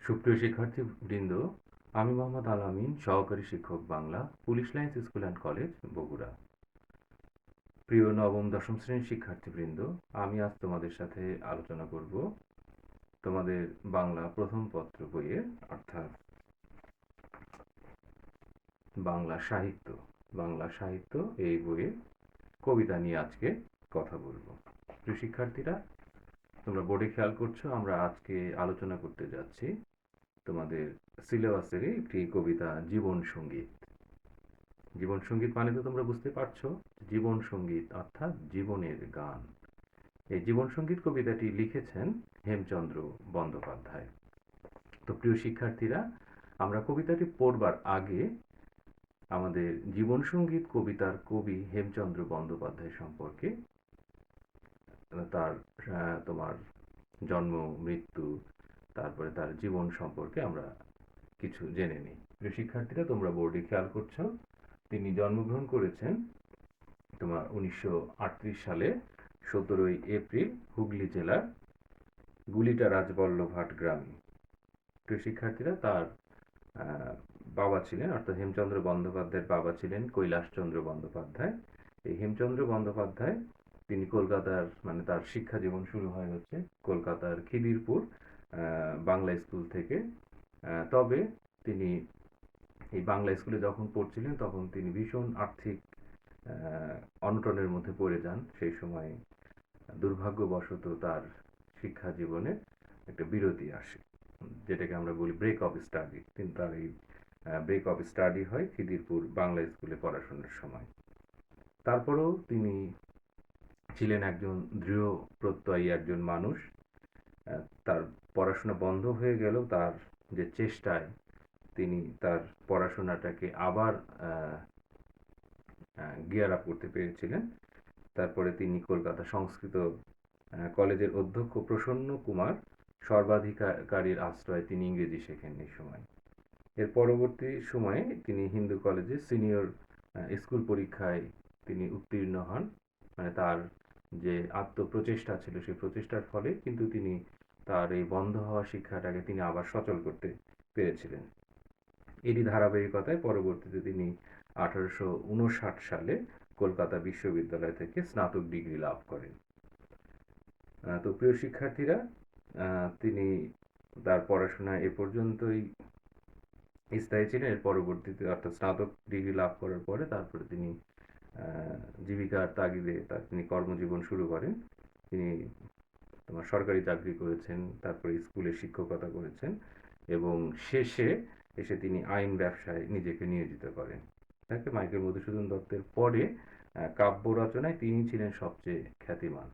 সুপ্রিয় শিক্ষার্থীবৃন্দ, আমি মোহাম্মদ আল আমিন, সহকারী শিক্ষক Bangla, police lines school and college, Bogura. প্রিয় নবম দশম শ্রেণীর শিক্ষার্থীবৃন্দ, আমি আজ তোমাদের সাথে আলোচনা করব তোমাদের বাংলা প্রথম পত্র বইয়ের অর্থাৎ বাংলা সাহিত্য বাংলা সাহিত্য এই বইয়ের কবিতা নিয়ে আজকে কথা বলবো। প্রিয় শিক্ষার্থীরা, তোমরা বোর্ডে খেয়াল করছো, আমরা আজকে আলোচনা করতে যাচ্ছি তোমাদের সিলেবাসের একটি কবিতা, জীবন সঙ্গীত। জীবন সঙ্গীত মানে তো তোমরা বুঝতে পারছো, জীবন সঙ্গীত অর্থাৎ জীবনের গান। এই জীবন সঙ্গীত কবিতাটি লিখেছেন হেমচন্দ্র বন্দ্যোপাধ্যায়। তো প্রিয় শিক্ষার্থীরা, আমরা কবিতাটি পড়বার আগে আমাদের জীবন সঙ্গীত কবিতার কবি হেমচন্দ্র বন্দ্যোপাধ্যায় সম্পর্কে, তার তোমার জন্ম, মৃত্যু, তারপরে তার জীবন সম্পর্কে আমরা কিছু জেনে নিই। প্রিয় শিক্ষার্থীরা, তোমরা বোর্ডে খেয়াল করছো, তিনি জন্মগ্রহণ করেছেন তোমার 1938 সালে 17ই এপ্রিল হুগলি জেলার গুলিটা রাজবল্লভাট গ্রামে। প্রিয় শিক্ষার্থীরা, তার বাবা ছিলেন, অর্থাৎ হেমচন্দ্র বন্দ্যোপাধ্যায়ের বাবা ছিলেন কৈলাসচন্দ্র বন্দ্যোপাধ্যায়। এই হেমচন্দ্র বন্দ্যোপাধ্যায় তিনি কলকাতার, মানে তার শিক্ষা জীবন শুরু হয় হচ্ছে কলকাতার খিদিরপুর বাংলা স্কুল থেকে। তবে তিনি এই বাংলা স্কুলে যখন পড়ছিলেন তখন তিনি ভীষণ আর্থিক অনটনের মধ্যে পড়ে যান। সেই সময় দুর্ভাগ্যবশত তার শিক্ষা জীবনে একটা বিরতি আসে, যেটাকে আমরা বলি ব্রেক অফ স্টাডি। কিন্তু তার এই ব্রেক অফ স্টাডি হয় খিদিরপুর বাংলা স্কুলে পড়াশোনার সময়। তারপরেও তিনি ছিলেন একজন দৃঢ় প্রত্যয়ী একজন মানুষ। তার পড়াশোনা বন্ধ হয়ে গেলেও তার যে চেষ্টায় তিনি তার পড়াশোনাটাকে আবার গিয়ার আপ করতে পেরেছিলেন। তারপরে তিনি কলকাতা সংস্কৃত কলেজের অধ্যক্ষ প্রসন্ন কুমার সর্বাধিকারীর আশ্রয়ে তিনি ইংরেজি শেখেন এই সময়। এর পরবর্তী সময়ে তিনি হিন্দু কলেজে সিনিয়র স্কুল পরীক্ষায় তিনি উত্তীর্ণ হন। মানে তার যে আত্মপ্রচেষ্টা ছিল, সেই প্রচেষ্টার ফলে কিন্তু তিনি তার এই বন্ধ হওয়া শিক্ষাটাকে তিনি আবার সচল করতে পেরেছিলেন। এরই ধারাবাহিকতায় পরবর্তীতে তিনি 1859 সালে কলকাতা বিশ্ববিদ্যালয় থেকে স্নাতক ডিগ্রি লাভ করেন। তো প্রিয় শিক্ষার্থীরা, তিনি তার পড়াশোনা এ পর্যন্তই স্থায়ী ছিলেন। এর পরবর্তীতে অর্থাৎ স্নাতক ডিগ্রি লাভ করার পরে তারপরে তিনি জীবিকার তাগিদে তিনি কর্মজীবন শুরু করেন। তিনি তোমার সরকারি চাকরি করেছেন, তারপরে স্কুলে শিক্ষকতা করেছেন এবং শেষে এসে তিনি আইন ব্যবসায় নিজেকে নিয়োজিত করেন। তাকে মাইকেল মধুসূদন দত্তের পরে কাব্য রচনায় তিনি ছিলেন সবচেয়ে খ্যাতিমান।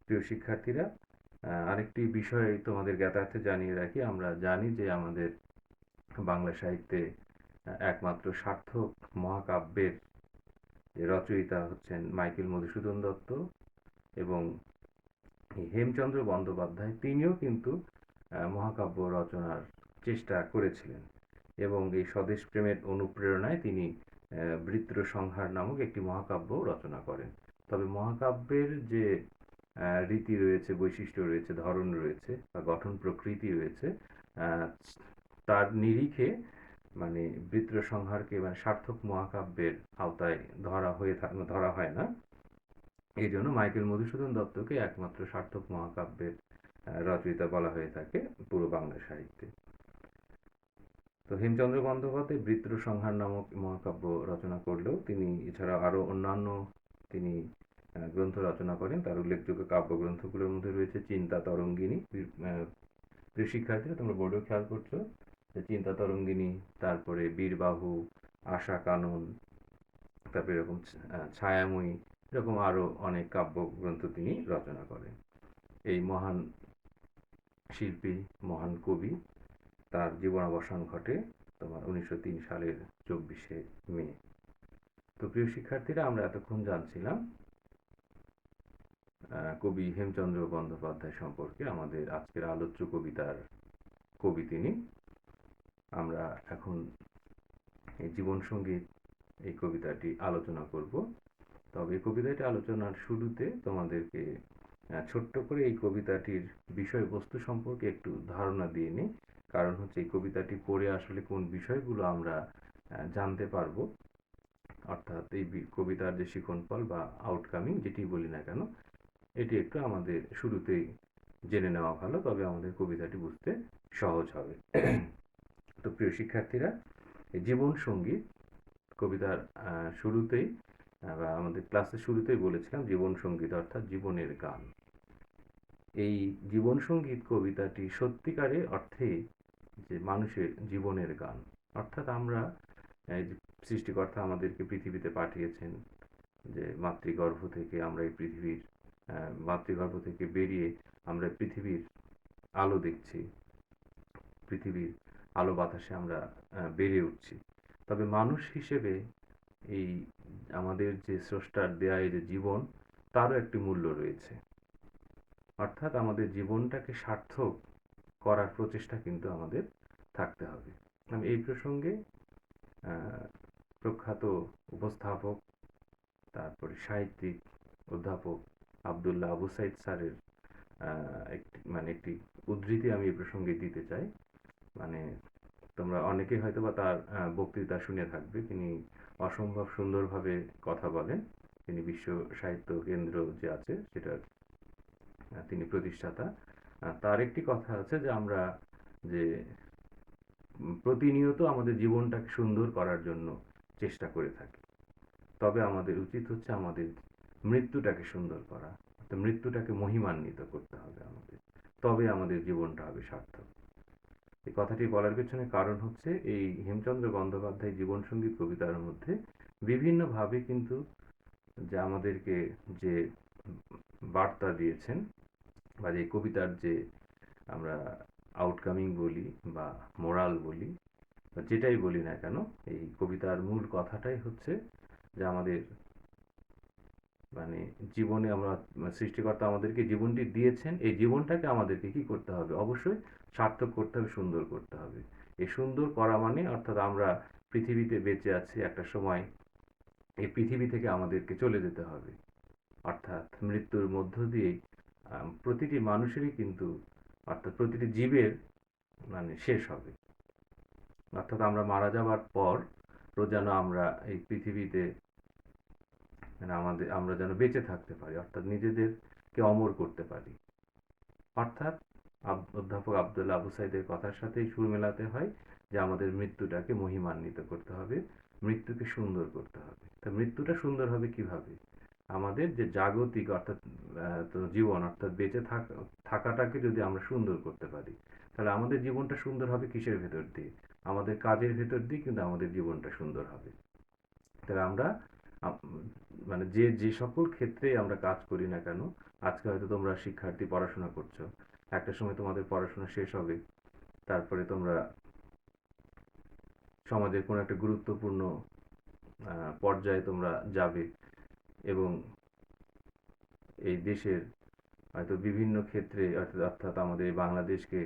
প্রিয় শিক্ষার্থীরা, আরেকটি বিষয় তোমাদের জ্ঞাতার্থে জানিয়ে রাখি, আমরা জানি যে আমাদের বাংলা সাহিত্যে একমাত্র সার্থক মহাকাব্যের রচয়িতা হচ্ছেন মাইকেল মধুসূদন দত্ত এবং হেমচন্দ্র বন্দ্যোপাধ্যায়। তিনিও কিন্তু মহাকাব্য রচনার চেষ্টা করেছিলেন এবং এই স্বদেশ প্রেমের অনুপ্রেরণায় তিনি বৃত্র সংহার নামক একটি মহাকাব্য রচনা করেন। তবে মহাকাব্যের যে রীতি রয়েছে, বৈশিষ্ট্য রয়েছে, ধরন রয়েছে বা গঠন প্রকৃতি রয়েছে, তার নিরিখে মানে বৃত্র সংহারকে মানে সার্থক মহাকাব্যের আওতায় ধরা হয় না। এই জন্য মাইকেল মধুসূদন দত্তকে একমাত্র সার্থক মহাকাব্যের রচয়িতা বলা হয়ে থাকে পুরো বাংলা সাহিত্যে। তো হেমচন্দ্র বন্দ্যোপাধ্যায় বৃত্র সংহার নামক মহাকাব্য রচনা করলেও তিনি এছাড়া আরও অন্যান্য তিনি গ্রন্থ রচনা করেন। তার উল্লেখযোগ্য কাব্যগ্রন্থগুলোর মধ্যে রয়েছে চিন্তা তরঙ্গিনী। প্রিয় শিক্ষার্থীরা, তোমরা বোর্ডেও খেয়াল করছো যে চিন্তা তরঙ্গিনী, তারপরে বীরবাহু, আশা কানন, তারপরে এরকম ছায়াময়ী, এরকম আরও অনেক কাব্যগ্রন্থ তিনি রচনা করেন। এই মহান শিল্পী, মহান কবি, তার জীবনাবসান ঘটে তোমার 1903 সালের 24শে মে। তো প্রিয় শিক্ষার্থীরা, আমরা এতক্ষণ জানছিলাম কবি হেমচন্দ্র বন্দ্যোপাধ্যায় সম্পর্কে। আমাদের আজকের আলোচ্য কবিতার কবি তিনি। আমরা এখন এই জীবন সঙ্গীত এই কবিতাটি আলোচনা করব। তবে এই কবিতাটি আলোচনার শুরুতে তোমাদেরকে ছোট্ট করে এই কবিতাটির বিষয়বস্তু সম্পর্কে একটু ধারণা দিয়ে নিই, কারণ হচ্ছে এই কবিতাটি পড়ে আসলে কোন বিষয়গুলো আমরা জানতে পারবো, অর্থাৎ এই কবিতার যে শিক্ষণফল বা আউটকামিং যেটি বলি না কেন, এটি একটু আমাদের শুরুতেই জেনে নেওয়া ভালো, তবে আমাদের কবিতাটি বুঝতে সহজ হবে। তো প্রিয় শিক্ষার্থীরা, জীবন সঙ্গীত কবিতার শুরুতেই বা আমাদের ক্লাসের শুরুতেই বলেছিলাম জীবন সঙ্গীত অর্থাৎ জীবনের গান। এই জীবন সঙ্গীত কবিতাটি সত্যিকারে অর্থে যে মানুষের জীবনের গান, অর্থাৎ আমরা এই যে সৃষ্টিকর্তা আমাদেরকে পৃথিবীতে পাঠিয়েছেন, যে মাতৃগর্ভ থেকে আমরা এই পৃথিবীর মাতৃগর্ভ থেকে বেরিয়ে আমরা পৃথিবীর আলো দেখছি, পৃথিবীর আলো বাতাসে আমরা বেড়ে উঠছি। তবে মানুষ হিসেবে এই আমাদের যে স্রষ্টার দেয়া এই যে জীবন, তারও একটি মূল্য রয়েছে। অর্থাৎ আমাদের জীবনটাকে সার্থক করার প্রচেষ্টা কিন্তু আমাদের থাকতে হবে। আমি এই প্রসঙ্গে প্রখ্যাত উপস্থাপক, তারপরে সাহিত্যিক, অধ্যাপক আবদুল্লাহ আবু সাইদ স্যারের একটি উদ্ধৃতি আমি এই প্রসঙ্গে দিতে চাই। মানে তোমরা অনেকেই হয়তো বা তার বক্তৃতা শুনে থাকবে। তিনি অসম্ভব সুন্দরভাবে কথা বলেন। তিনি বিশ্ব সাহিত্য কেন্দ্র যে আছে সেটার তিনি প্রতিষ্ঠাতা। তার একটি কথা আছে যে আমরা যে প্রতিনিয়ত আমাদের জীবনটাকে সুন্দর করার জন্য চেষ্টা করে থাকি, তবে আমাদের উচিত হচ্ছে আমাদের মৃত্যুটাকে সুন্দর করা, মৃত্যুটাকে মহিমান্বিত করতে হবে আমাদের, তবে আমাদের জীবনটা হবে সার্থক। এই কথাটি বলার পেছনে কারণ হচ্ছে এই হেমচন্দ্র বন্দ্যোপাধ্যায় জীবন সঙ্গীত কবিতার মধ্যে বিভিন্নভাবে কিন্তু যে আমাদেরকে যে বার্তা দিয়েছেন, বা যে কবিতার যে আমরা আউটকামিং বলি বা মোরাল বলি বা যেটাই বলি না কেন, এই কবিতার মূল কথাটাই হচ্ছে যে আমাদের জীবনে আমরা সৃষ্টিকর্তা আমাদেরকে জীবনটি দিয়েছেন, এই জীবনটাকে আমাদেরকে কি করতে হবে, অবশ্যই সার্থক করতে হবে, সুন্দর করতে হবে। এই সুন্দর করা মানে অর্থাৎ আমরা পৃথিবীতে বেঁচে আছি, একটা সময় এই পৃথিবী থেকে আমাদেরকে চলে যেতে হবে, অর্থাৎ মৃত্যুর মধ্য দিয়ে প্রতিটি মানুষেরই কিন্তু, অর্থাৎ প্রতিটি জীবের শেষ হবে। অর্থাৎ আমরা মারা যাওয়ার পর যেন আমরা এই পৃথিবীতে আমরা যেন বেঁচে থাকতে পারি, অর্থাৎ নিজেদেরকে অমর করতে পারি। অর্থাৎ অধ্যাপক আবদুল্লাহ আবু সাইদের কথার সাথেই সুর মেলাতে হয় যে আমাদের মৃত্যুটাকে মহিমান্বিত করতে হবে, মৃত্যুকে সুন্দর করতে হবে। তা মৃত্যুটা সুন্দর হবে কিভাবে? আমাদের যে জাগতিক অর্থাৎ জীবন অর্থাৎ বেঁচে থাকাটাকে যদি আমরা সুন্দর করতে পারি, তাহলে আমাদের জীবনটা সুন্দর হবে কিসের ভেতর দিয়ে? আমাদের কাজের ভেতর দিয়ে কিন্তু আমাদের জীবনটা সুন্দর হবে। তাহলে আমরা যে সকল ক্ষেত্রে আমরা কাজ করি না কেন, আজকে হয়তো তোমরা শিক্ষার্থী পড়াশোনা করছো, একটা সময় তোমাদের পড়াশোনা শেষ হবে, তারপরে তোমরা সমাজের কোনো একটা গুরুত্বপূর্ণ পর্যায়ে তোমরা যাবে এবং এই দেশের হয়তো বিভিন্ন ক্ষেত্রে অর্থাৎ আমাদের বাংলাদেশকে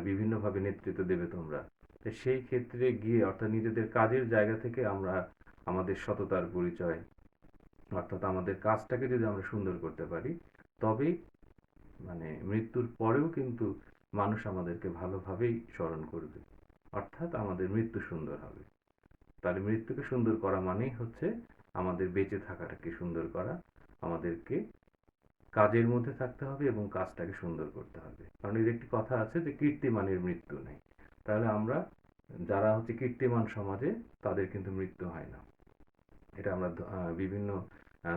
বিভিন্নভাবে নেতৃত্ব দেবে তোমরা। তো সেই ক্ষেত্রে গিয়ে অর্থাৎ নিজেদের কাজের জায়গা থেকে আমরা আমাদের সততার পরিচয়, অর্থাৎ আমাদের কাজটাকে যদি আমরা সুন্দর করতে পারি, তবেই মৃত্যুর পরেও কিন্তু মানুষ আমাদেরকে ভালোভাবেই স্মরণ করবে, অর্থাৎ আমাদের মৃত্যু সুন্দর হবে। তাহলে মৃত্যুকে সুন্দর করা মানেই হচ্ছে আমাদের বেঁচে থাকাটাকে সুন্দর করা, আমাদেরকে কাজের মধ্যে থাকতে হবে এবং কাজটাকে সুন্দর করতে হবে। কারণ এর একটি কথা আছে যে কীর্তিমানের মৃত্যু নেই। তাহলে আমরা যারা হচ্ছে কীর্তিমান সমাজে, তাদের কিন্তু মৃত্যু হয় না। এটা আমরা বিভিন্ন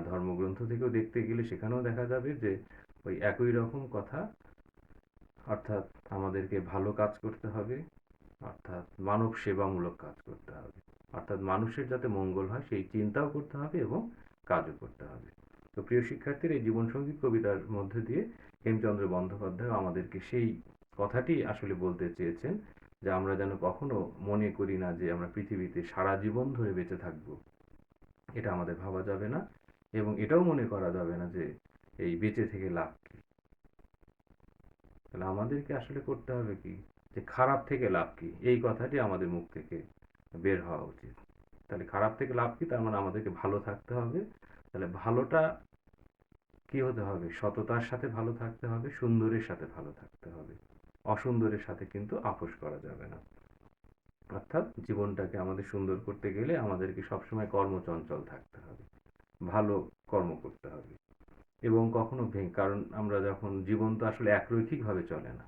ধর্মগ্রন্থ থেকেও দেখতে গেলে সেখানেও দেখা যাবে যে ওই একই রকম কথা, অর্থাৎ আমাদেরকে ভালো কাজ করতে হবে, অর্থাৎ মানব সেবামূলক কাজ করতে হবে, অর্থাৎ মানুষের যাতে মঙ্গল হয় সেই চিন্তাও করতে হবে এবং কাজও করতে হবে। তো প্রিয় শিক্ষার্থীর, এই জীবন সঙ্গীত কবিতার মধ্যে দিয়ে হেমচন্দ্র বন্দ্যোপাধ্যায় আমাদেরকে সেই কথাটি আসলে বলতে চেয়েছেন যে আমরা যেন কখনো মনে করি না যে আমরা পৃথিবীতে সারা জীবন ধরে বেঁচে থাকবো, এটা আমাদের ভাবা যাবে না, এবং এটাও মনে করা যাবে না যে এই বেঁচে থেকে লাভ কি। তাহলে আমাদেরকে আসলে করতে হবে কি, যে খারাপ থেকে লাভ কি, এই কথাটি আমাদের মুখ থেকে বের হওয়া উচিত। তাহলে খারাপ থেকে লাভ কি, তার মানে আমাদেরকে ভালো থাকতে হবে। তাহলে ভালোটা কি হতে হবে? সততার সাথে ভালো থাকতে হবে, সুন্দরের সাথে ভালো থাকতে হবে, অসুন্দরের সাথে কিন্তু আপোস করা যাবে না। অর্থাৎ জীবনটাকে আমাদের সুন্দর করতে গেলে আমাদেরকে সবসময় কর্মচঞ্চল থাকতে হবে, ভালো কর্ম করতে হবে এবং কখনো কারণ আমরা যখন জীবন তো আসলে একরৈখিকভাবে চলে না।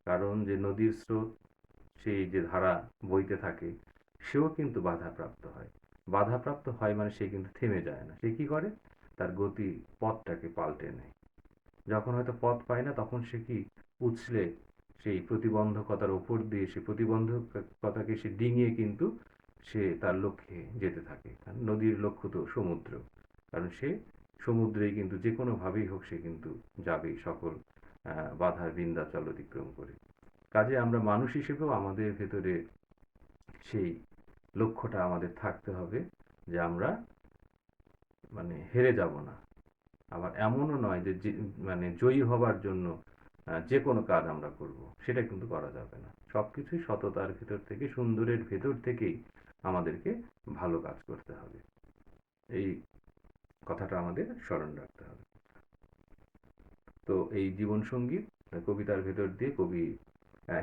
কারণ যে নদীর স্রোত, সেই যে ধারা বইতে থাকে, সেও কিন্তু বাধাপ্রাপ্ত হয়। বাধাপ্রাপ্ত হয় মানে সে কিন্তু থেমে যায় না। সে কি করে? তার গতি পথটাকে পাল্টে নেয়। যখন হয়তো পথ পায় না তখন সে কি উছলে সেই প্রতিবন্ধকতার ওপর দিয়ে সে প্রতিবন্ধকতাকে সে ডিঙিয়ে কিন্তু সে তার লক্ষ্যে যেতে থাকে। কারণ নদীর লক্ষ্য তো সমুদ্র। কারণ সে সমুদ্রেই কিন্তু যে কোনোভাবেই হোক সে কিন্তু যাবেই সকল বাধার বিন্ধ্যাচল অতিক্রম করে। কাজে আমরা মানুষ হিসেবেও আমাদের ভেতরে সেই লক্ষ্যটা আমাদের থাকতে হবে যে আমরা মানে হেরে যাব না। আবার এমনও নয় যে মানে জয়ী হবার জন্য যে কোনো কাজ আমরা করব, সেটা কিন্তু করা যাবে না। সবকিছুই সততার ভেতর থেকে, সুন্দরের ভেতর থেকেই আমাদেরকে ভালো কাজ করতে হবে। এই কথাটা আমাদের স্মরণ রাখতে হবে। তো এই জীবন সঙ্গীত কবিতার ভেতর দিয়ে কবি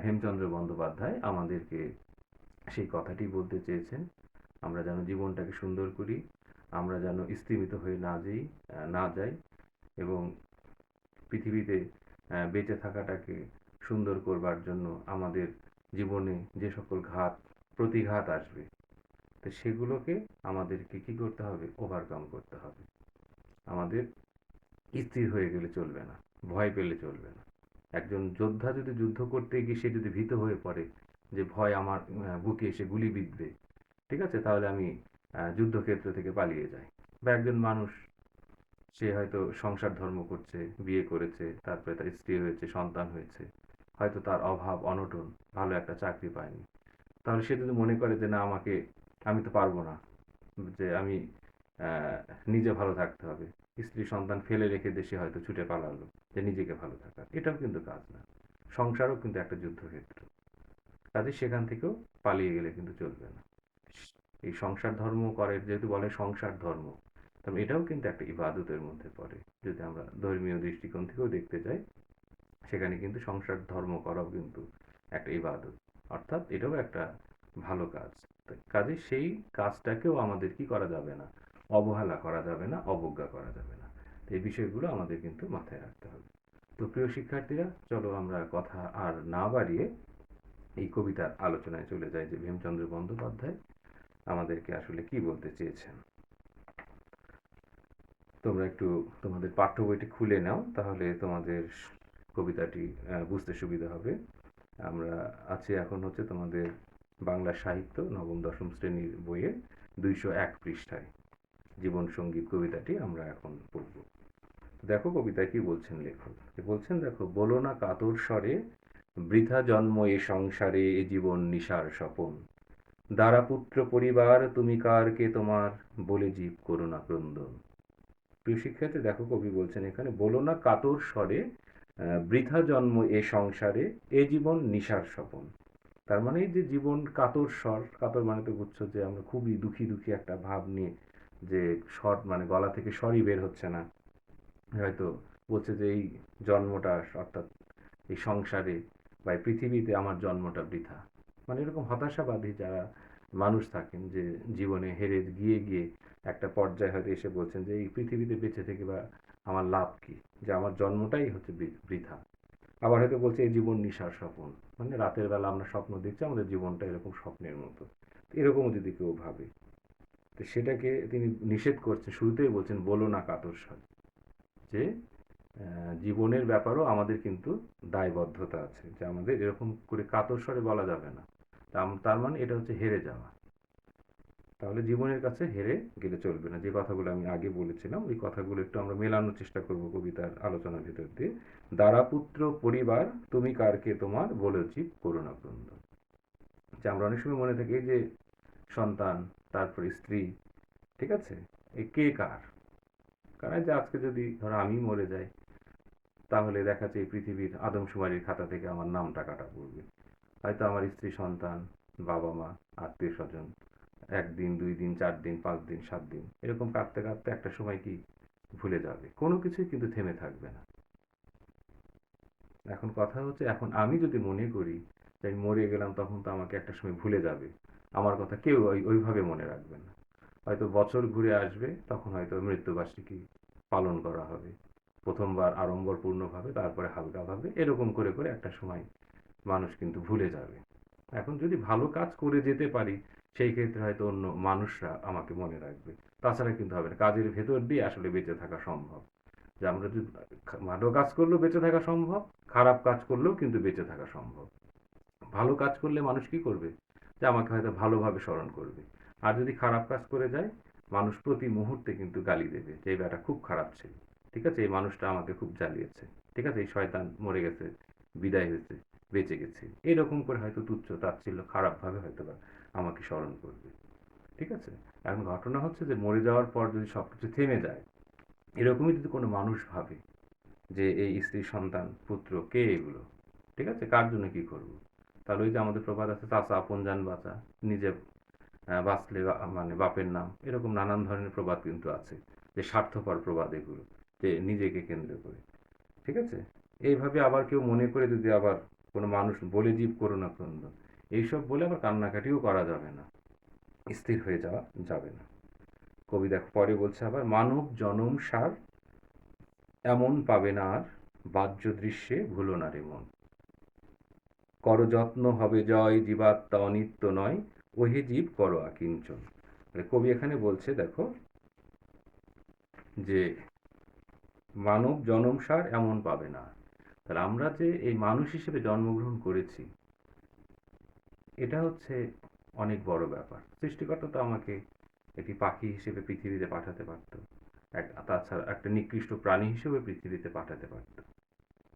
হেমচন্দ্র বন্দ্যোপাধ্যায় আমাদেরকে সেই কথাটি বলতে চেয়েছেন, আমরা যেন জীবনটাকে সুন্দর করি, আমরা যেন স্তিমিত হয়ে না যাই এবং পৃথিবীতে বেঁচে থাকাটাকে সুন্দর করবার জন্য আমাদের জীবনে যে সকল প্রতিঘাত আসবে, তো সেগুলোকে আমাদেরকে কি করতে হবে? ওভারকাম করতে হবে। আমাদের স্থির হয়ে গেলে চলবে না, ভয় পেলে চলবে না। একজন যোদ্ধা যদি যুদ্ধ করতে গিয়ে সে যদি ভীত হয়ে পড়ে যে ভয় আমার বুকে এসে গুলি বিঁধবে, ঠিক আছে, তাহলে আমি যুদ্ধক্ষেত্র থেকে পালিয়ে যাই। বা একজন মানুষ, সে হয়তো সংসার ধর্ম করছে, বিয়ে করেছে, তারপরে তার স্ত্রী হয়েছে, সন্তান হয়েছে, হয়তো তার অভাব অনটন, ভালো একটা চাকরি পায়নি, তাহলে সে যদি মনে করে যে না আমি তো পারবো না, যে আমি আহ, নিজে ভালো থাকতে হবে, স্ত্রী সন্তান ফেলে রেখে দেশে হয়তো ছুটে পালালো যে নিজেকে ভালো থাকার, এটাও কিন্তু কাজ না। সংসারও কিন্তু একটা যুদ্ধক্ষেত্র। কাজে সেখান থেকেও পালিয়ে গেলে কিন্তু চলবে না। এই সংসার ধর্ম করে, যেহেতু বলে সংসার ধর্ম, তবে এটাও কিন্তু একটা ইবাদতের মধ্যে পড়ে। যদি আমরা ধর্মীয় দৃষ্টিকোণ থেকেও দেখতে যাই, সেখানে কিন্তু সংসার ধর্ম করাও কিন্তু একটা ইবাদত। অর্থাৎ এটাও একটা ভালো কাজ। কাজে সেই কাজটাকেও আমাদের কি করা যাবে না? অবহেলা করা যাবে না, অবজ্ঞা করা যাবে না। এই বিষয়গুলো আমাদের কিন্তু মাথায় রাখতে হবে। তো প্রিয় শিক্ষার্থীরা, চলো আমরা কথা আর না বাড়িয়ে এই কবিতার আলোচনায় চলে যাই যে হেমচন্দ্র বন্দ্যোপাধ্যায় আমাদেরকে আসলে কি বলতে চেয়েছেন। তোমরা একটু তোমাদের পাঠ্য বইটি খুলে নাও, তাহলে তোমাদের কবিতাটি বুঝতে সুবিধা হবে। আমরা আছি এখন হচ্ছে তোমাদের বাংলা সাহিত্য নবম দশম শ্রেণীর বইয়ের 201 পৃষ্ঠায়। জীবন সঙ্গীত কবিতাটি আমরা এখন পড়ব। দেখো কবিতায় কি বলছেন লেখক। বলছেন, দেখো, বলো না কাতর স্বরে, বৃথা জন্ম এ সংসারে, এ জীবন নিশার স্বপন। দারাপুত্র পরিবার তুমি কার, কে তোমার, বলে জীব করুণা ক্রন্দন। প্রিয় শিক্ষার্থী, দেখো কবি বলছেন এখানে, বলো না কাতর স্বরে, বৃথা জন্ম এ সংসারে, এ জীবন নিশার স্বপন। তার মানে যে জীবন কাতর স্বর, কাতর মানে তো বুঝছো যে আমরা খুবই দুঃখী দুঃখী একটা ভাব নিয়ে, যে স্বর মানে গলা থেকে স্বরই বের হচ্ছে না, হয়তো বলছে যে এই জন্মটা, অর্থাৎ এই সংসারে বা এই পৃথিবীতে আমার জন্মটা বৃথা। মানে এরকম হতাশাবাদী যারা মানুষ থাকেন, যে জীবনে হেরে গিয়ে গিয়ে একটা পর্যায়ে হয়তো এসে বলছেন যে এই পৃথিবীতে বেঁচে থেকে বা আমার লাভ কি, যে আমার জন্মটাই হচ্ছে বৃথা। আবার হয়তো বলছে এই জীবন নিশার স্বপন, মানে রাতের বেলা আমরা স্বপ্ন দেখছি আমাদের জীবনটা এরকম স্বপ্নের মতো। এরকমও যদি কেউ ভাবে, তো সেটাকে তিনি নিষেধ করছেন। শুরুতেই বলছেন বলো না কাতর স্বর, যে জীবনের ব্যাপারেও আমাদের কিন্তু দায়বদ্ধতা আছে, যে আমাদের এরকম করে কাতর স্বরে বলা যাবে না। তার মানে এটা হচ্ছে হেরে যাওয়া। তাহলে জীবনের কাছে হেরে গেলে চলবে না। যে কথাগুলো আমি আগে বলেছিলাম, ওই কথাগুলো একটু আমরা মেলানোর চেষ্টা করব কবিতার আলোচনার ভিতর দিয়ে। দারাপুত্র পরিবার তুমি কারকে তোমার, বলেছি করুণা ক্রন্দন। যে আমরা অনেক সময় মনে থাকি যে সন্তান, তারপর স্ত্রী, ঠিক আছে, এই কে কার। কারণ যে আজকে যদি ধরো আমি মরে যাই, তাহলে দেখা যাচ্ছে এই পৃথিবীর আদমশুমারির খাতা থেকে আমার নামটা কাটা পড়বে। হয়তো আমার স্ত্রী সন্তান, বাবা মা, আত্মীয় স্বজন 1 দিন 2 দিন 4 দিন 5 দিন 7 দিন এরকম কাঁদতে কাঁদতে একটা সময় কি ভুলে যাবে। কোনো কিছুই কিন্তু থেমে থাকবে না। এখন কথা হচ্ছে, এখন আমি যদি মনে করি যে আমি মরে গেলাম, তখন তো আমাকে একটা সময় ভুলে যাবে, আমার কথা কেউ ওইভাবে মনে রাখবে না। হয়তো বছর ঘুরে আসবে, তখন হয়তো মৃত্যুবার্ষিকী পালন করা হবে, প্রথমবার আড়ম্বরপূর্ণভাবে, তারপরে হালকাভাবে, এরকম করে করে একটা সময় মানুষ কিন্তু ভুলে যাবে। এখন যদি ভালো কাজ করে যেতে পারি, সেই ক্ষেত্রে হয়তো অন্য মানুষরা আমাকে মনে রাখবে। তাছাড়া কিন্তু হবে না। কাজের ভেতর দিয়ে আসলে বেঁচে থাকা সম্ভব। যে আমরা যদি ভালো কাজ করলেও বেঁচে থাকা সম্ভব, খারাপ কাজ করলেও কিন্তু বেঁচে থাকা সম্ভব। ভালো কাজ করলে মানুষ কি করবে? যে আমাকে হয়তো ভালোভাবে স্মরণ করবে। আর যদি খারাপ কাজ করে যায়, মানুষ প্রতি মুহূর্তে কিন্তু গালি দেবে যে এই বেটা খুব খারাপ ছিল, ঠিক আছে, এই মানুষটা আমাকে খুব জ্বালিয়েছে, ঠিক আছে, এই শয়তান মরে গেছে, বিদায় হয়েছে, বেঁচে গেছে, এরকম করে হয়তো তুচ্ছ তাচ্ছিল্য খারাপভাবে হয়তো বা আমাকে স্মরণ করবে। ঠিক আছে। এখন ঘটনা হচ্ছে যে মরে যাওয়ার পর যদি সবকিছু থেমে যায়, এরকমই যদি কোনো মানুষ ভাবে যে এই স্ত্রী, সন্তান, পুত্র, কে এগুলো, ঠিক আছে, কার জন্য কি করব, তাহলে ওই যে আমাদের প্রবাদ আছে, চাচা আপন জান বাঁচা, নিজে বাঁচলে মানে বাপের নাম, এরকম নানান ধরনের প্রবাদ কিন্তু আছে, যে স্বার্থপর প্রবাদ এগুলো, যে নিজেকে কেন্দ্র করে। ঠিক আছে। এইভাবে আবার কেউ মনে করে যদি আবার কোনো মানুষ বলে জীব করো না ক্রন্দ, এইসব বলে আবার কান্নাকাটিও করা যাবে না, স্থির হয়ে যাওয়া যাবে না। কবি দেখো পরে বলছে আবার, মানব জনম সার এমন পাবে না আর, বাহ্য দৃশ্যে ভুলো না রে মন, কর যত্ন হবে জয়, জীবাত্মা অনিত্য নয়, ওহে জীব করো আকিঞ্চন। মানে কবি এখানে বলছে দেখো, যে মানব জনম সার এমন পাবে না। তাহলে আমরা যে এই মানুষ হিসেবে জন্মগ্রহণ করেছি, এটা হচ্ছে অনেক বড় ব্যাপার। সৃষ্টিকর্তা তো আমাকে একটি পাখি হিসেবে পৃথিবীতে পাঠাতে পারত, তাছাড়া একটা নিকৃষ্ট প্রাণী হিসেবে পৃথিবীতে পাঠাতে পারত।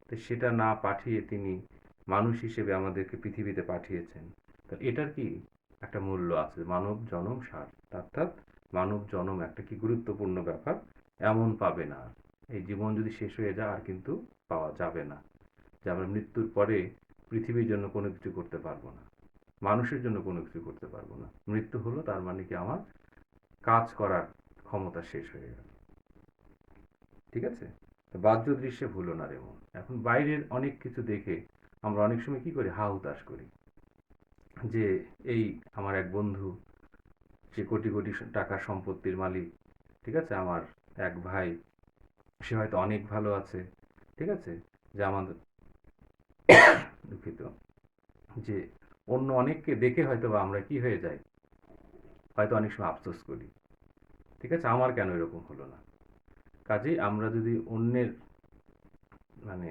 তো সেটা না পাঠিয়ে তিনি মানুষ হিসেবে আমাদেরকে পৃথিবীতে পাঠিয়েছেন। তো এটার কি একটা মূল্য আছে, মানব জনম সার, অর্থাৎ মানব জনম একটা কি গুরুত্বপূর্ণ ব্যাপার, এমন পাবে না। এই জীবন যদি শেষ হয়ে যায় আর কিন্তু পাওয়া যাবে না, যে আমরা মৃত্যুর পরে পৃথিবীর জন্য কোনো কিছু করতে পারবো না, মানুষের জন্য কোনো কিছু করতে পারবো না। মৃত্যু হলো তার মানে কি আমার কাজ করার ক্ষমতা শেষ হয়ে গেল। ঠিক আছে। তো বাহ্য দৃশ্যে ভুলো না রে মন। এখন বাইরের অনেক কিছু দেখে আমরা অনেক সময় কি করি, হা হুতাশ করি, যে এই আমার এক বন্ধু, সে কোটি কোটি টাকার সম্পত্তির মালিক, ঠিক আছে, আমার এক ভাই, সে হয়তো অনেক ভালো আছে, ঠিক আছে, যে আমাদের, দুঃখিত, যে অন্য অনেককে দেখে হয়তো বা আমরা কি হয়ে যাই, হয়তো অনেক সময় আফসোস করি, ঠিক আছে, আমার কেন এরকম হলো না। কাজেই আমরা যদি অন্যের মানে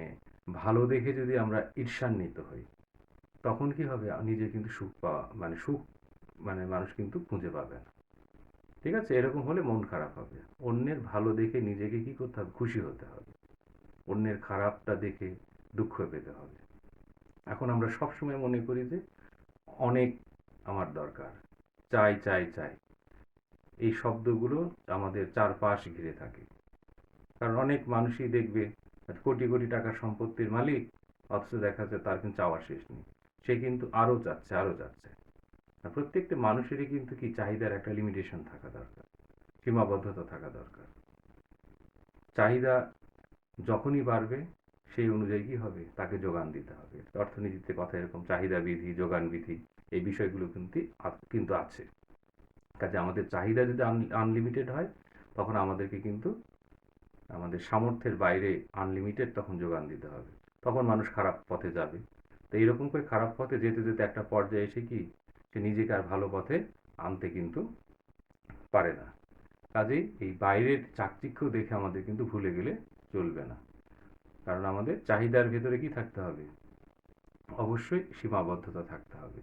ভালো দেখে যদি আমরা ঈর্ষান্বিত হই, তখন কি হবে, নিজে কিন্তু সুখ পাওয়া মানে সুখ মানে মানুষ কিন্তু খুঁজে পাবে না। ঠিক আছে, এরকম হলে মন খারাপ হবে। অন্যের ভালো দেখে নিজেকে কি করতে হবে, খুশি হতে হবে। অন্যের খারাপটা দেখে দুঃখ পেতে হবে। এখন আমরা সব সময় মনে করি যে অনেক আমার দরকার, চাই চাই চাই, এই শব্দগুলো আমাদের চারপাশ ঘিরে থাকে। কারণ অনেক মানুষই দেখবে কোটি কোটি টাকার সম্পত্তির মালিক, অথচ দেখা যাচ্ছে তার কিন্তু চাওয়ার শেষ নেই, সে কিন্তু আরো চাচ্ছে আরো চাচ্ছে। আর প্রত্যেকটা মানুষেরই কিন্তু কি চাহিদার একটা লিমিটেশন থাকা দরকার, সীমাবদ্ধতা থাকা দরকার। চাহিদা যখনই বাড়বে, সেই অনুযায়ী কি হবে, তাকে যোগান দিতে হবে। অর্থনীতিতে কথা এরকম, চাহিদা বিধি, যোগান বিধি, এই বিষয়গুলো কিন্তু কিন্তু আছে। কাজে আমাদের চাহিদা যদি আনলিমিটেড হয়, তখন আমাদেরকে কিন্তু আমাদের সামর্থ্যের বাইরে আনলিমিটেড তখন যোগান দিতে হবে। তখন মানুষ খারাপ পথে যাবে। তো এইরকম করে খারাপ পথে যেতে যেতে একটা পর্যায়ে এসে কি, সে নিজেকে আর ভালো পথে আনতে কিন্তু পারে না। কাজেই এই বাইরের চাকচিক্য দেখে আমাদের কিন্তু ভুলে গেলে চলবে না। কারণ আমাদের চাহিদার ভেতরে কি থাকতে হবে, অবশ্যই সীমাবদ্ধতা থাকতে হবে।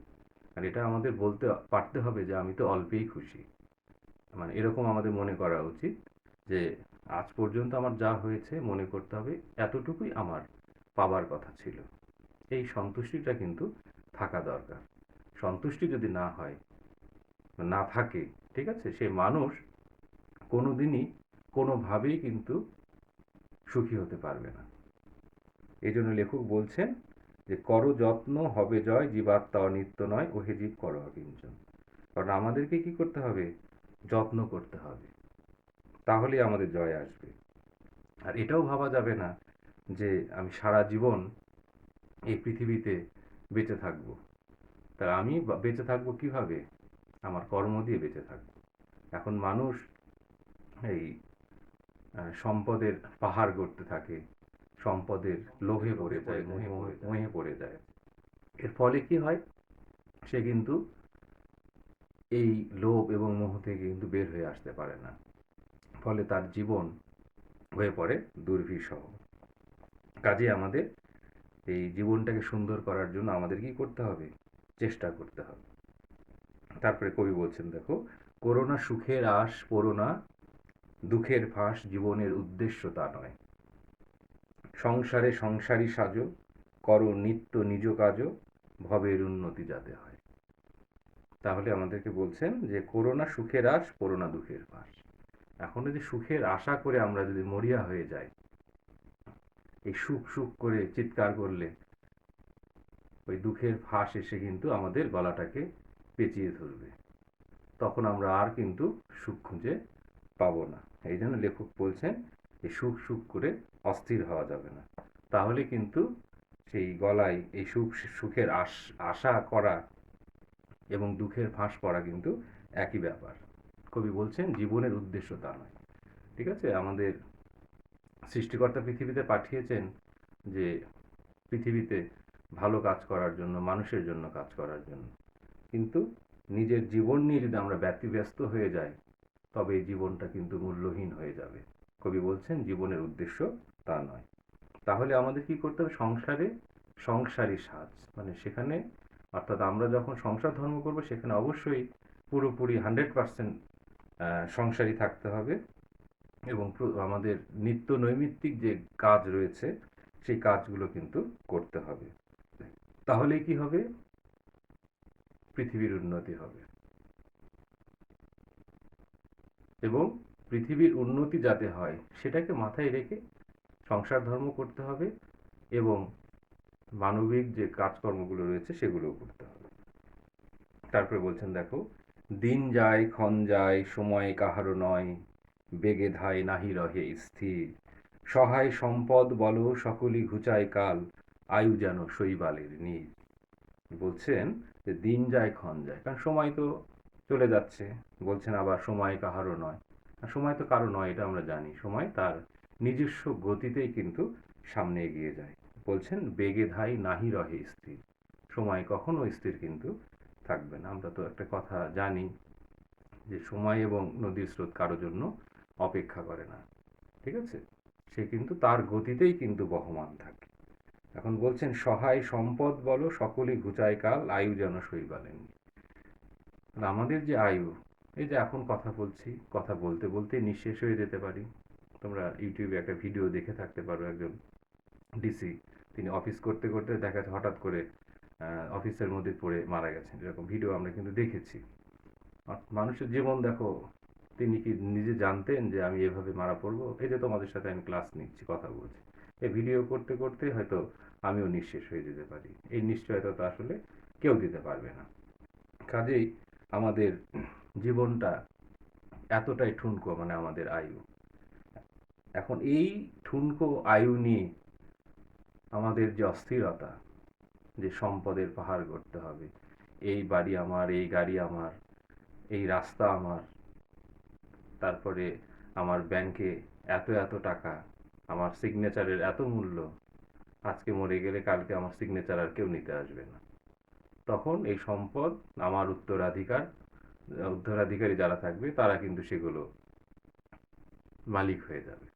আর এটা আমাদের বলতে পারতে হবে যে আমি তো অল্পেই খুশি। মানে এরকম আমাদের মনে করা উচিত, যে আজ পর্যন্ত আমার যা হয়েছে, মনে করতে হবে এতটুকুই আমার পাবার কথা ছিল। এই সন্তুষ্টিটা কিন্তু থাকা দরকার। সন্তুষ্টি যদি না হয়, না থাকে, ঠিক আছে, সে মানুষ কোনোদিনই কোনোভাবেই কিন্তু সুখী হতে পারবে না। এই জন্য লেখক বলছেন যে করো যত্ন হবে জয়, জীবাত্মা অনিত্য নয়, ওহে জীব করো অকিঞ্চন। কারণ আমাদেরকে কি করতে হবে, যত্ন করতে হবে, তাহলেই আমাদের জয় আসবে। আর এটাও ভাবা যাবে না যে আমি সারা জীবন এই পৃথিবীতে বেঁচে থাকবো। তা আমি বেঁচে থাকবো কিভাবে? আমার কর্ম দিয়ে বেঁচে থাকবো। এখন মানুষ এই সম্পদের পাহাড় গড়তে থাকে, সম্পদের লোভে পড়ে যায়, মোহে পড়ে যায়। এর ফলে কি হয়? সে কিন্তু এই লোভ এবং মোহ থেকে কিন্তু বের হয়ে আসতে পারে না। ফলে তার জীবন হয়ে পড়ে দুর্বিষহ। কাজেই আমাদের এই জীবনটাকে সুন্দর করার জন্য আমাদের কি করতে হবে? চেষ্টা করতে হবে। তারপরে কবি বলছেন দেখো, করোনা সুখের আশ পোড়ো দুঃখের ফাঁস জীবনের উদ্দেশ্য তা নয়। সংসারে সংসারী সাজো, করো নিত্য নিজ কাজও, ভবের উন্নতি যাতে হয়। তাহলে আমাদেরকে বলছেন যে করোনা সুখের আশ পোড়ো দুঃখের ফাঁস। এখন যদি সুখের আশা করে আমরা যদি মরিয়া হয়ে যাই, এই সুখ সুখ করে চিৎকার করলে ওই দুঃখের ফাঁস এসে কিন্তু আমাদের গলাটাকে পেঁচিয়ে ধরবে। তখন আমরা আর কিন্তু সুখ খুঁজে পাবো না। এই জন্য লেখক বলছেন যে সুখ সুখ করে অস্থির হওয়া যাবে না। তাহলে কিন্তু সেই গলায় এই সুখের আশা করা এবং দুঃখের ফাঁস পড়া কিন্তু একই ব্যাপার। কবি বলছেন জীবনের উদ্দেশ্য তা নয়। ঠিক আছে, আমাদের সৃষ্টিকর্তা পৃথিবীতে পাঠিয়েছেন যে পৃথিবীতে ভালো কাজ করার জন্য, মানুষের জন্য কাজ করার জন্য। কিন্তু নিজের জীবন নিয়ে যদি আমরা ব্যতিব্যস্ত হয়ে যাই, তবে এই জীবনটা কিন্তু মূল্যহীন হয়ে যাবে। কবি বলছেন জীবনের উদ্দেশ্য তা নয়। তাহলে আমাদের কি করতে হবে? সংসারে সংসারী সাজ, মানে সেখানে অর্থাৎ আমরা যখন সংসার ধর্ম করব সেখানে অবশ্যই পুরোপুরি 100% সংসারী থাকতে হবে এবং আমাদের নিত্য নৈমিত্তিক যে কাজ রয়েছে সেই কাজগুলো কিন্তু করতে হবে। তাহলেই কি হবে? পৃথিবীর উন্নতি হবে। এবং পৃথিবীর উন্নতি যাতে হয় সেটাকে মাথায় রেখে সংসার ধর্ম করতে হবে এবং মানবিক যে কাজকর্মগুলো রয়েছে সেগুলোও করতে হবে। তারপরে বলছেন দেখো, দিন যায় ক্ষণ যায় সময় কাহারও নয়, বেগে ধায় নাহি রহে স্থির, সহায় সম্পদ বল সকলই ঘুচায় কাল, আয়ু যেন শৈবালের নীর। বলছেন যে দিন যায় ক্ষণ যায়, কারণ সময় তো চলে যাচ্ছে। বলছেন আবার সময় কাহারও নয়। সময় তো কারো নয়, এটা আমরা জানি। সময় তার নিজস্ব গতিতেই কিন্তু সামনে এগিয়ে যায়। বলছেন বেগে ধাই নাহি রহে স্থির। সময় কখনো স্থির কিন্তু থাকবে না। আমরা তো একটা কথা জানি যে সময় এবং নদীর স্রোত কারো জন্য অপেক্ষা করে না। ঠিক আছে, সে কিন্তু তার গতিতেই কিন্তু বহমান থাকে। এখন বলছেন সহায় সম্পদ বলো সকলই ঘুচায় কাল, আয়ু যেন শৈবালেন। আমাদের যে আয়ু, এই যে এখন কথা বলছি, কথা বলতে বলতে নিঃশেষ হয়ে যেতে পারি। তোমরা ইউটিউবে একটা ভিডিও দেখে থাকতে পারো, একজন ডিসি তিনি অফিস করতে করতে দেখা যাচ্ছে হঠাৎ করে অফিসের মধ্যে পড়ে মারা গেছেন। এরকম ভিডিও আমরা কিন্তু দেখেছি। মানুষের জীবন দেখো, তিনি কি নিজে জানতেন যে আমি এভাবে মারা পড়বো? এই যে তোমাদের সাথে আমি ক্লাস নিচ্ছি, কথা বলছি, এই ভিডিও করতে করতে হয়তো আমিও নিঃশেষ হয়ে যেতে পারি। এই নিশ্চয়তা তো আসলে কেউ দিতে পারবে না। কাজেই আমাদের জীবনটা এতটাই ঠুনকো, মানে আমাদের আয়ু। এখন এই ঠুনকো আয়ু নিয়ে আমাদের যে অস্থিরতা, যে সম্পদের পাহাড় গড়তে হবে, এই বাড়ি আমার, এই গাড়ি আমার, এই রাস্তা আমার, তারপরে আমার ব্যাংকে এত এত টাকা, আমার সিগনেচারের এত মূল্য, আজকে মরে গেলে কালকে আমার সিগনেচার আর কেউ নিতে আসবে না। তখন এই সম্পদ আমার উত্তরাধিকারী যারা থাকবে তারা কিন্তু সেগুলো মালিক হয়ে যাবে।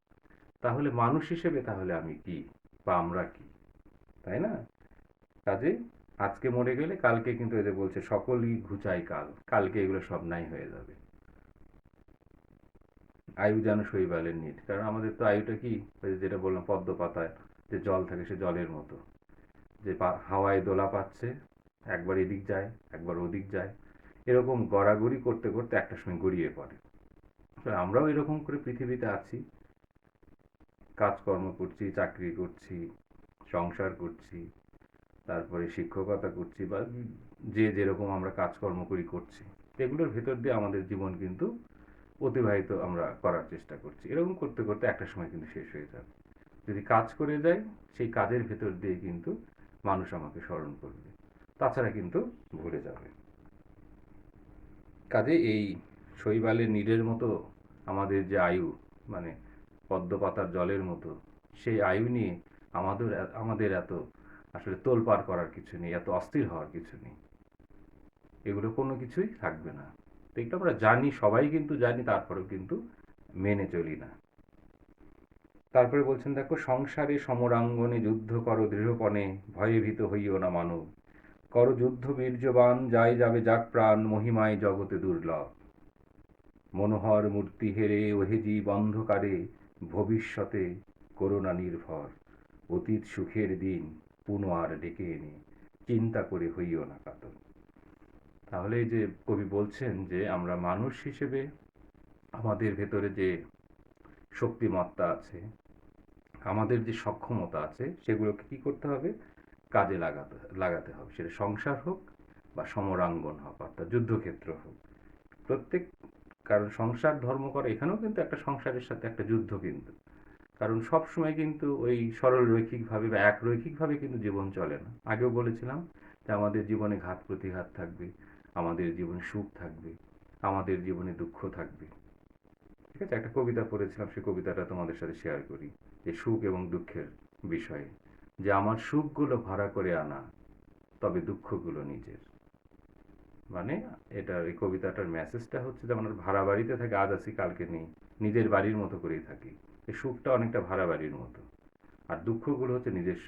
তাহলে মানুষ হিসেবে তাহলে আমি কি, বা আমরা কি, তাই না? কাজে আজকে মরে গেলে কালকে কিন্তু এদের বলছে সকলই ঘুচাই কাল, কালকে এগুলো সব নাই হয়ে যাবে। আয়ু যেন শৈবালের নিট, কারণ আমাদের তো আয়ুটা কি, যেটা বললাম পদ্ম পাতায় যে জল থাকে সে জলের মতো, যে হাওয়ায় দোলা পাচ্ছে, একবার এদিক যায় একবার ওদিক যায়, এরকম গড়াগড়ি করতে করতে একটা সময় গড়িয়ে পড়ে। আমরাও এরকম করে পৃথিবীতে আছি, কাজকর্ম করছি, চাকরি করছি, সংসার করছি, তারপরে শিক্ষকতা করছি, বা যে যেরকম আমরা কাজকর্ম করছি, এগুলোর ভেতর দিয়ে আমাদের জীবন কিন্তু অতিবাহিত আমরা করার চেষ্টা করছি। এরকম করতে করতে একটা সময় কিন্তু শেষ হয়ে যাবে। যদি কাজ করে যাই, সেই কাজের ভেতর দিয়ে কিন্তু মানুষ আমাকে স্মরণ করবে, তাছাড়া কিন্তু ভুলে যাবে। কাজে এই শৈবালের নীরের মতো আমাদের যে আয়ু, মানে পদ্ম পাতার জলের মতো, সেই আয়ু নিয়ে আমাদের আমাদের এত আসলে তোলপাড় করার কিছু নেই, এত অস্থির হওয়ার কিছু নেই। এগুলো কোনো কিছুই থাকবে না। তো এটা আমরা জানি, সবাই কিন্তু জানি, তারপরেও কিন্তু মেনে চলি না। তারপরে বলছেন, দেখো, সংসারে সমরাঙ্গনে যুদ্ধ করো দৃঢ়পণে, ভয়ে ভীত হইও না মানব। করো যুদ্ধ বীর্যবান, যায় যাবে যাক প্রাণ, মহিমায় জগতে দুর্লভ। মনোহর মূর্তি হেরে ওহেজি বন্ধকারে, ভবিষ্যতে করুণা নির্ভর। অতীত সুখের দিন পুনঃ আর ডেকে এনে, চিন্তা করে হইও না কাতর। তাহলে এই যে কবি বলছেন যে আমরা মানুষ হিসেবে আমাদের ভেতরে যে শক্তিমত্তা আছে, আমাদের যে সক্ষমতা আছে, সেগুলোকে কি করতে হবে? কাজে লাগাতে হবে। সেটা সংসার হোক বা সমরাঙ্গন হোক, অর্থাৎ যুদ্ধক্ষেত্র হোক। প্রত্যেক, কারণ সংসার ধর্ম করা এখানেও কিন্তু একটা সংসারের সাথে একটা যুদ্ধ কিন্তু। কারণ সব সময় কিন্তু ওই সরল রৈখিকভাবে বা এক রৈখিকভাবে কিন্তু জীবন চলে না। আগেও বলেছিলাম যে আমাদের জীবনে ঘাত প্রতিঘাত থাকবে, আমাদের জীবনে সুখ থাকবে, আমাদের জীবনে দুঃখ থাকবে। ঠিক আছে, একটা কবিতা পড়েছিলাম, সেই কবিতাটা তোমাদের সাথে শেয়ার করি, যে সুখ এবং দুঃখের বিষয়ে, যে আমার সুখগুলো ভাড়া করে আনা, তবে দুঃখগুলো নিজের। মানে এটার, এই কবিতাটার মেসেজটা হচ্ছে যে আমরা ভাড়া বাড়িতে থাকি, আজ আছি কালকে নেই, নিজের বাড়ির মতো করেই থাকি। এই সুখটা অনেকটা ভাড়া বাড়ির মতো, আর দুঃখগুলো হচ্ছে নিজস্ব।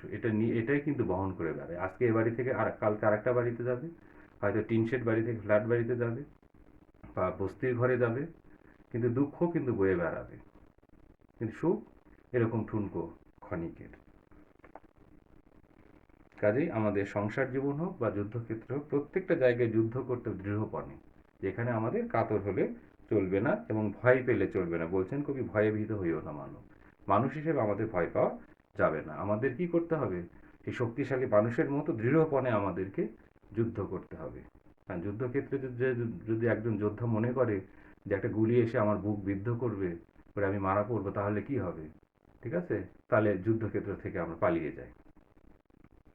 এটাই কিন্তু বহন করে বেড়ায়। আজকে এ বাড়ি থেকে আর কালকে আরেকটা বাড়িতে যাবে, হয়তো টিন শেড বাড়ি থেকে ফ্ল্যাট বাড়িতে যাবে, বা বস্তির ঘরে যাবে, কিন্তু দুঃখ কিন্তু বয়ে বেড়াবে। কিন্তু সুখ এরকম ঠুনকো ক্ষণিকের। কাজেই আমাদের সংসার জীবন হোক বা যুদ্ধক্ষেত্র হোক, প্রত্যেকটা জায়গায় যুদ্ধ করতে দৃঢ়পণে, যেখানে আমাদের কাতর হলে চলবে না এবং ভয় পেলে চলবে না। বলছেন কবি, ভয়ে ভীত হইও না মানব। মানুষ হিসেবে আমাদের ভয় পাওয়া যাবে না। আমাদের কি করতে হবে? এই শক্তিশালী মানুষের মতো দৃঢ়পণে আমাদেরকে যুদ্ধ করতে হবে। আর যুদ্ধক্ষেত্রে যদি একজন যোদ্ধা মনে করে যে একটা গুলি এসে আমার বুক বিদ্ধ করবে, করে আমি মারা পড়বো, তাহলে কি হবে? ঠিক আছে, তাহলে যুদ্ধক্ষেত্র থেকে আমরা পালিয়ে যাই।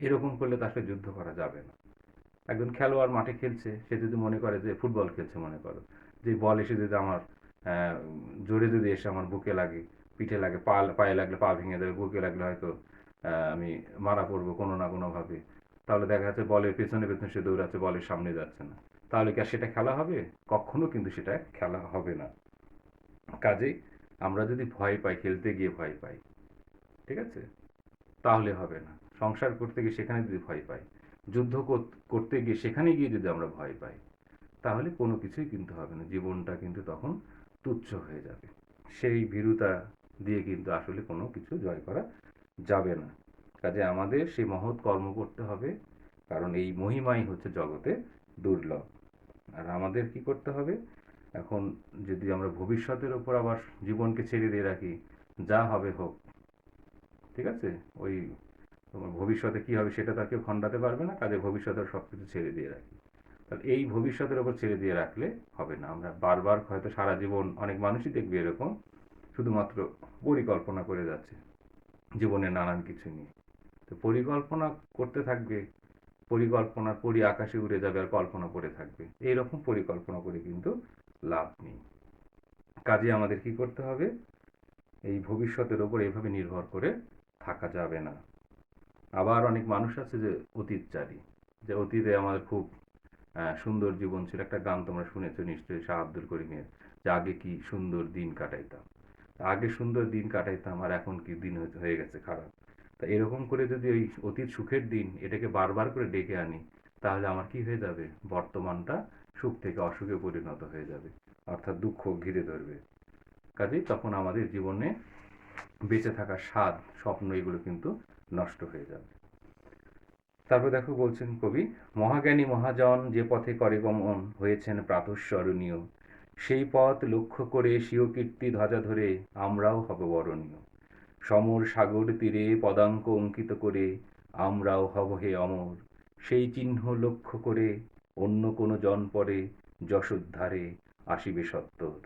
এরকম করলে তো আসলে যুদ্ধ করা যাবে না। একজন খেলোয়াড় মাঠে খেলছে, সে যদি মনে করে যে ফুটবল খেলছে, মনে করো যে বল এসে যদি আমার জোরে যদি এসে আমার বুকে লাগে, পিঠে লাগে, পায়ে লাগলে পা ভেঙে দেবে, বুকে লাগলে হয়তো আমি মারা পড়বো কোনো না কোনোভাবে, তাহলে দেখা যাচ্ছে বলের পেছনে পেছনে সে দৌড়াচ্ছে, বলের সামনে যাচ্ছে না। তাহলে কি আর সেটা খেলা হবে? কখনো কিন্তু সেটা খেলা হবে না। কাজেই আমরা যদি ভয় পাই, খেলতে গিয়ে ভয় পাই, ঠিক আছে, তাহলে হবে না। সংসার করতে গিয়ে সেখানে যদি ভয় পাই, যুদ্ধ করতে গিয়ে সেখানে গিয়ে যদি আমরা ভয় পাই, তাহলে কোনো কিছুই কিন্তু হবে না। জীবনটা কিন্তু তখন তুচ্ছ হয়ে যাবে। সেই ভীরুতা দিয়ে কিন্তু আসলে কোনো কিছু জয় করা যাবে না। কাজে আমাদের সেই মহৎ কর্ম করতে হবে, কারণ এই মহিমাই হচ্ছে জগতে দুর্লভ। আর আমাদের কি করতে হবে? এখন যদি আমরা ভবিষ্যতের ওপর আবার জীবনকে ছেড়ে দিয়ে রাখি, যা হবে হোক, ঠিক আছে, ওই তোমার ভবিষ্যতে কি হবে সেটা তাকে খণ্ডাতে পারবে না। কাজে ভবিষ্যতের সব কিছু ছেড়ে দিয়ে রাখি। তাহলে এই ভবিষ্যতের ওপর ছেড়ে দিয়ে রাখলে হবে না। আমরা বারবার হয়তো সারা জীবন, অনেক মানুষই দেখবে এরকম, শুধুমাত্র পরিকল্পনা করে যাচ্ছে জীবনের নানান কিছু নিয়ে। তো পরিকল্পনা করতে থাকবে, পরিকল্পনার পরি আকাশে উড়ে যাবে আর কল্পনা করে থাকবে। এইরকম পরিকল্পনা করে কিন্তু লাভ নেই। কাজে আমাদের কি করতে হবে? এই ভবিষ্যতের ওপর এভাবে নির্ভর করে থাকা যাবে না। আবার অনেক মানুষ আছে যে অতীতচারী, যে অতীতে আমাদের খুব সুন্দর জীবন ছিল। একটা গান তোমরা শুনেছো নিশ্চয়ই, শাহ আব্দুল করিমের, যে আগে কি সুন্দর দিন কাটাইতাম। আগে সুন্দর দিন কাটাইতাম আর এখন কি দিন হয়ে গেছে খারাপ। তা এরকম করে যদি ওই অতীত সুখের দিন এটাকে বারবার করে ডেকে আনি, তাহলে আমার কি হয়ে যাবে? বর্তমানটা সুখ থেকে অসুখে পরিণত হয়ে যাবে, অর্থাৎ দুঃখ ঘিরে ধরবে। কাজেই তখন আমাদের জীবনে বেঁচে থাকার স্বাদ, স্বপ্ন, এগুলো কিন্তু নষ্ট হয়ে যাবে। তারপর দেখো বলছেন কবি, মহাজ্ঞানী মহাজন যে পথে করে গমন, হয়েছেন প্রাতঃস্মরণীয়, সেই পথ লক্ষ্য করে স্বীয় কীর্তি ধ্বজা ধরে আমরাও হব বরণীয়। সমর সাগর তীরে পদাঙ্ক অঙ্কিত করে আমরাও হব হে অমর, সেই চিহ্ন লক্ষ্য করে অন্য কোনো জনপরে যশোদ্ধারে আসিবে সত্তর।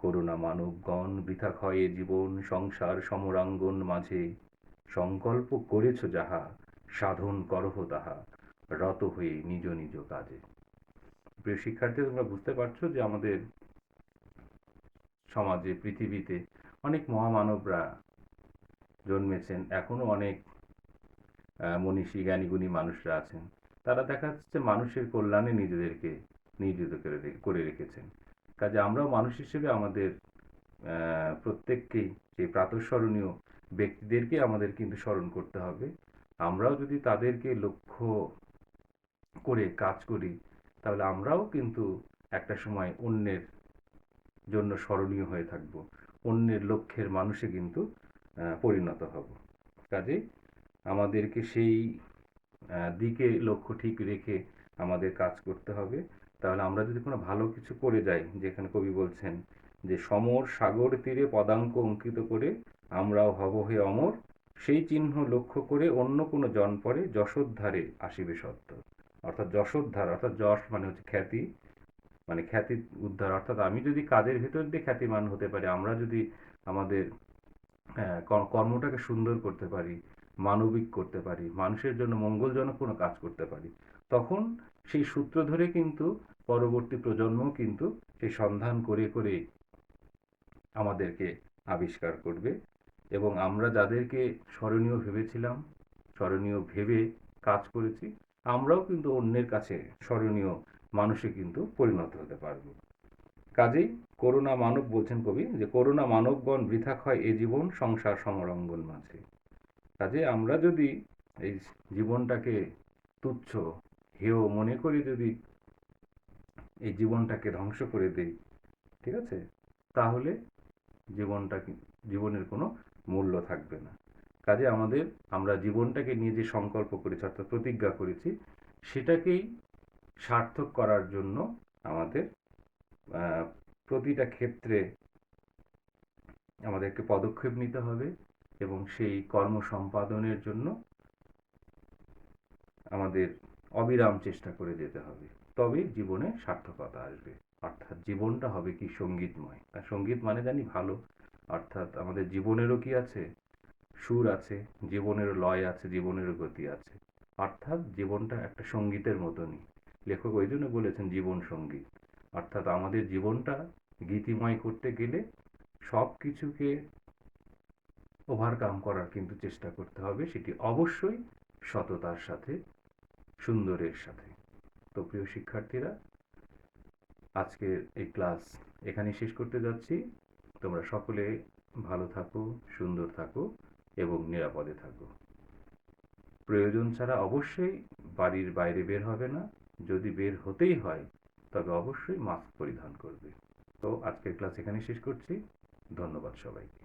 করুণা মানবগণ বৃথা ক্ষয়ে জীবন, সংসার সমরাঙ্গন মাঝে সংকল্প করেছ যাহা, সাধন করহ তাহা রত হয়ে নিজ নিজ কাজে। প্রিয় শিক্ষার্থী, তোমরা বুঝতে পারছো যে আমাদের সমাজে, পৃথিবীতে অনেক মহামানবরা জন্মেছেন, এখনো অনেক মনীষী জ্ঞানীগুণী মানুষরা আছেন। তারা দেখা যাচ্ছে মানুষের কল্যাণে নিজেদেরকে নিয়োজিত করে রেখেছেন। কাজে আমরাও মানুষ হিসেবে আমাদের প্রত্যেককেই সেই প্রাতঃস্মরণীয় ব্যক্তিদেরকে আমাদের কিন্তু স্মরণ করতে হবে। আমরাও যদি তাদেরকে লক্ষ্য করে কাজ করি, তাহলে আমরাও কিন্তু একটা সময় অন্যের জন্য স্মরণীয় হয়ে থাকব, অন্যের লক্ষ্যের মানুষে কিন্তু পরিণত হব। কাজেই আমাদেরকে সেই দিকে লক্ষ্য ঠিক রেখে আমাদের কাজ করতে হবে। তাহলে আমরা যদি কোনো ভালো কিছু করে যাই, যেখানে কবি বলছেন যে সমর সাগর তীরে পদাঙ্ক অঙ্কিত করে আমরাও হব হে অমর, সেই চিহ্ন লক্ষ্য করে অন্য কোনো জনপরে যশোদ্ধারে আসিবে সত্য। অর্থাৎ যশোদ্ধার, অর্থাৎ যশ মানে হচ্ছে খ্যাতি, মানে খ্যাতি উদ্ধার। অর্থাৎ আমি যদি কাজের ভেতর দিয়ে খ্যাতিমান হতে পারি, আমরা যদি আমাদের কর্মটাকে সুন্দর করতে পারি, মানবিক করতে পারি, মানুষের জন্য মঙ্গলজনক কোনো কাজ করতে পারি, তখন সেই সূত্র ধরে কিন্তু পরবর্তী প্রজন্ম কিন্তু সেই সন্ধান করে করে আমাদেরকে আবিষ্কার করবে। এবং আমরা যাদেরকে স্মরণীয় ভেবেছিলাম, স্মরণীয় ভেবে কাজ করেছি, আমরাও কিন্তু অন্যের কাছে স্মরণীয় মানুষে কিন্তু পরিণত হতে পারবো। কাজেই করুণা মানব, বলছেন কবি, যে করুণা মানবগণ বৃথা ক্ষয় এ জীবন সংসার সমরঙ্গন মাঝে। কাজে আমরা যদি এই জীবনটাকে তুচ্ছ হেয় মনে করি, যদি এই জীবনটাকে ধ্বংস করে দেই, ঠিক আছে, তাহলে জীবনের কোনো মূল্য থাকবে না। কাজে আমরা জীবনটাকে নিয়ে যে সংকল্প করেছি, অর্থাৎ প্রতিজ্ঞা করেছি, সেটাকেই সার্থক করার জন্য আমাদের প্রতিটা ক্ষেত্রে আমাদেরকে পদক্ষেপ নিতে হবে এবং সেই কর্ম সম্পাদনের জন্য আমাদের অবিরাম চেষ্টা করে যেতে হবে। তবেই জীবনে সার্থকতা আসবে। অর্থাৎ জীবনটা হবে কি সঙ্গীতময়। আর সঙ্গীত মানে জানি ভালো, অর্থাৎ আমাদের জীবনেরও কি আছে, সুর আছে, জীবনেরও লয় আছে, জীবনেরও গতি আছে। অর্থাৎ জীবনটা একটা সঙ্গীতের মতনই। লেখক ওই জন্য বলেছেন জীবন সঙ্গীত। অর্থাৎ আমাদের জীবনটা গীতিময় করতে গেলে সব কিছুকে ওভারকাম করার কিন্তু চেষ্টা করতে হবে, সেটি অবশ্যই সততার সাথে, সুন্দরের সাথে। তো প্রিয় শিক্ষার্থীরা, আজকের এই ক্লাস এখানেই শেষ করতে যাচ্ছি। তোমরা সকলে ভালো থাকো, সুন্দর থাকো এবং নিরাপদে থাকো। প্রয়োজন ছাড়া অবশ্যই বাড়ির বাইরে বের হবে না। যদি বের হতেই হয়, তবে অবশ্যই মাস্ক পরিধান করবে। তো আজকের ক্লাস এখানেই শেষ করছি। ধন্যবাদ সবাইকে।